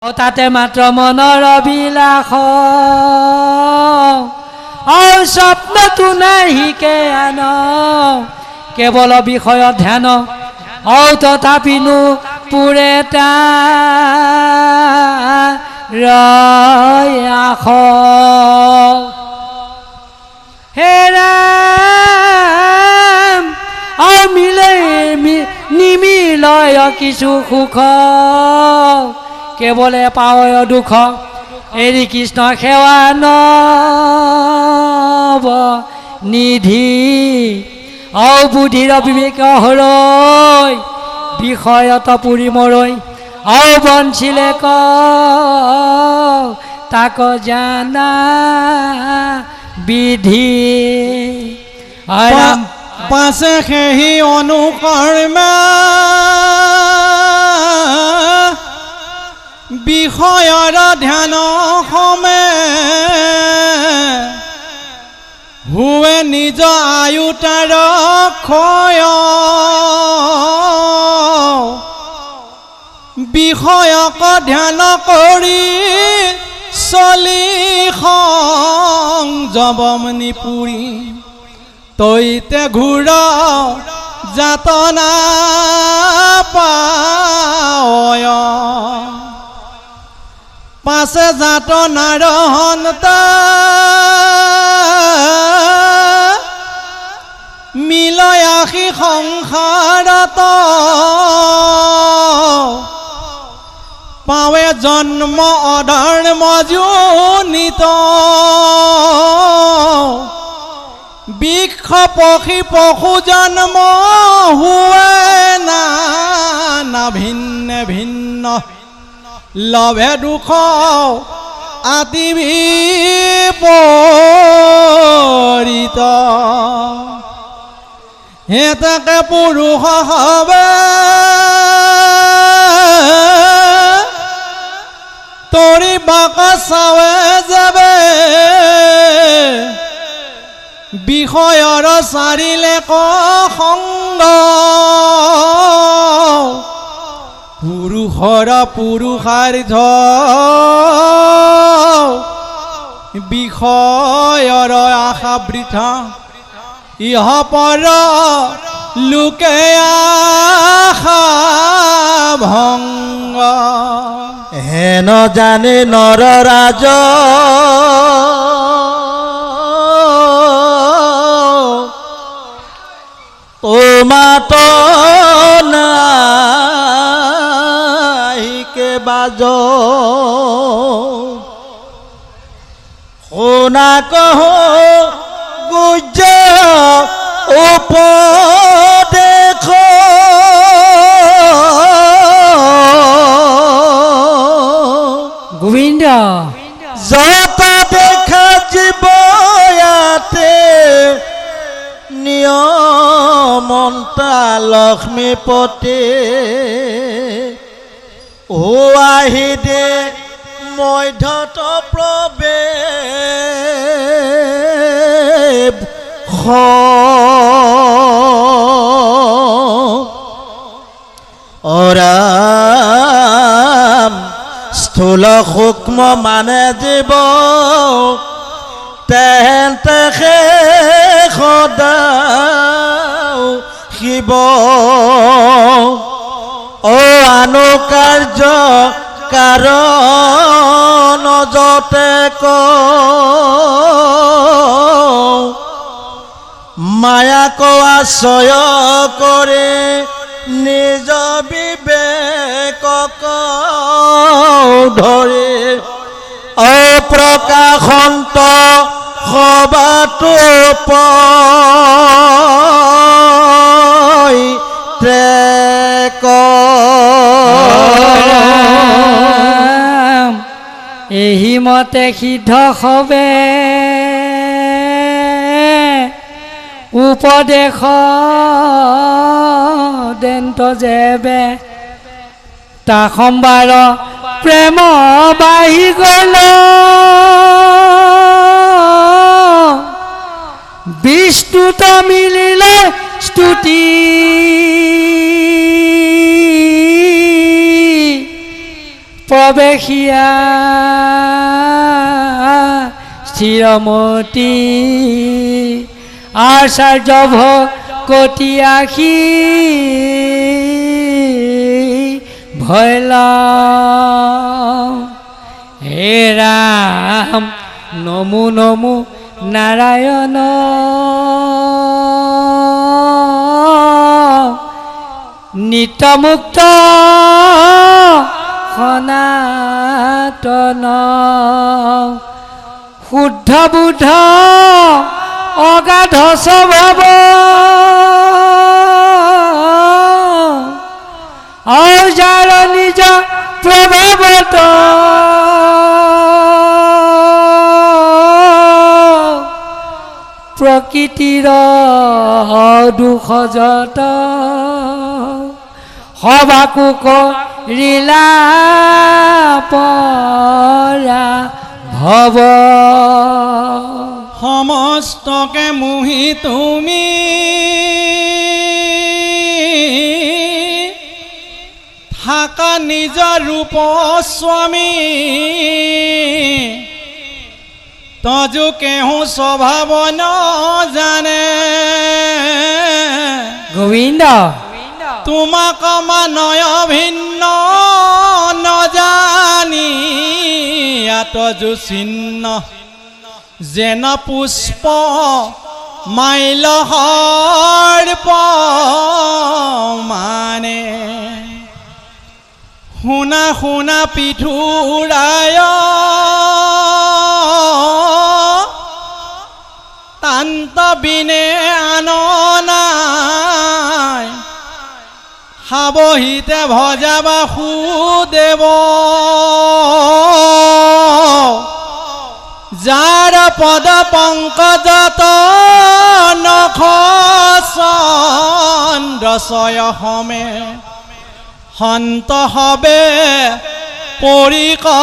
তাতে মাত্ৰ মনৰ বিলাস স্বপ্নটো নাহিকে আন কেৱল বিষয় ধ্যান তথাপিনো পুৰে আস হেৰাম মিলে নিমিলয় কিছু সুখ কেৱলে পায় দুখ এৰি কৃষ্ণ সেৱা নব নিধি বুদ্ধিৰ বিবেক হৰৈ বিষয়ত পুৰি মৰৈ বঞ্চিলে ক তাক জানা বিধি পাছে সেহি অনুকৰ্মা বিষয়ৰ ধ্যান সমে হুৱে নিজ আয়ু তাৰ ক্ষয় বিষয়ক ধ্যান কৰি চলি সংযমনি পুৰি তৈতে ঘূৰ যাতনা পায় পাছে যাতনাৰ হন্তা মিলয় আশী সংসাৰত পাৱে জন্ম অধৰ্ম যোনিত বৃক্ষ পক্ষী পশু জন্ম হুৱে না ভিন্ন ভিন্ন লভে দুখ আতি বিপৰীত হেতাকে পুৰুষ হবে তৰি বাক চাৱে যাবে বিষয়ৰ চাৰিলে ক সংগ পুৰুষৰ পুৰুষাৰ্থ বিষয়ৰ আশা বৃথা ইহ পৰ লোকে আশা ভংগ হেন জানে নৰ ৰাজ তোমাত নাহিকে বাজ শুনা কহ গুজ উপদেশ গোবিন্দ যত দেখা জীৱ ইয়াতে নিয়মন্তা লক্ষ্মীপতি ও আহি দে মধ্যত প্ৰৱেশ অৰাম স্থূল সূক্ষ্ম মানে জীৱ তেহেঁতে সদাও শিৱ আনুকাৰ্য কাৰণ যতে ক মায়াক আশ্ৰয় কৰি নিজ বিবেকক ধৰি অপ্ৰকাশন্ত সবাতো ট্ৰেক এহি মতে সিদ্ধ হবে উপদেশ দেন্ত যেবে তা সম্বাৰ প্ৰেম বাঢ়ি গ'ল বিষ্ণুত মিলিলে স্তুতি প্ৰৱেশিয়া স্থিৰমতি আচাৰ্য ভকতি আশী ভৈল হে ৰাম নমো নমো নাৰায়ণ নিত্যমুক্ত সনাতন শুদ্ধ বুদ্ধ অগাধ স্বভাৱ যাৰ নিজ প্ৰভাৱত প্ৰকৃতিৰ দুখজত সবাকো কৰিলা পৰা ভৱ সমস্তকে মোহি তুমি থাকা নিজ ৰূপ স্বামী তজু কেহু স্বভাৱ ন জানে গোবিন্দ তোমাক মানয় ভিন্ন নজানি তজু চিহ্ন যেন পুষ্প মাইল সৰ্প মানে শুনা শুনা পিঠুৰায় তান্ত বিনে আন নাই সাৱহিতে ভজা বাসুদেৱ যাৰ পদ পংকজত নখ চন্দ্ৰচয় সমে সন্ত হবে পৰিকৰে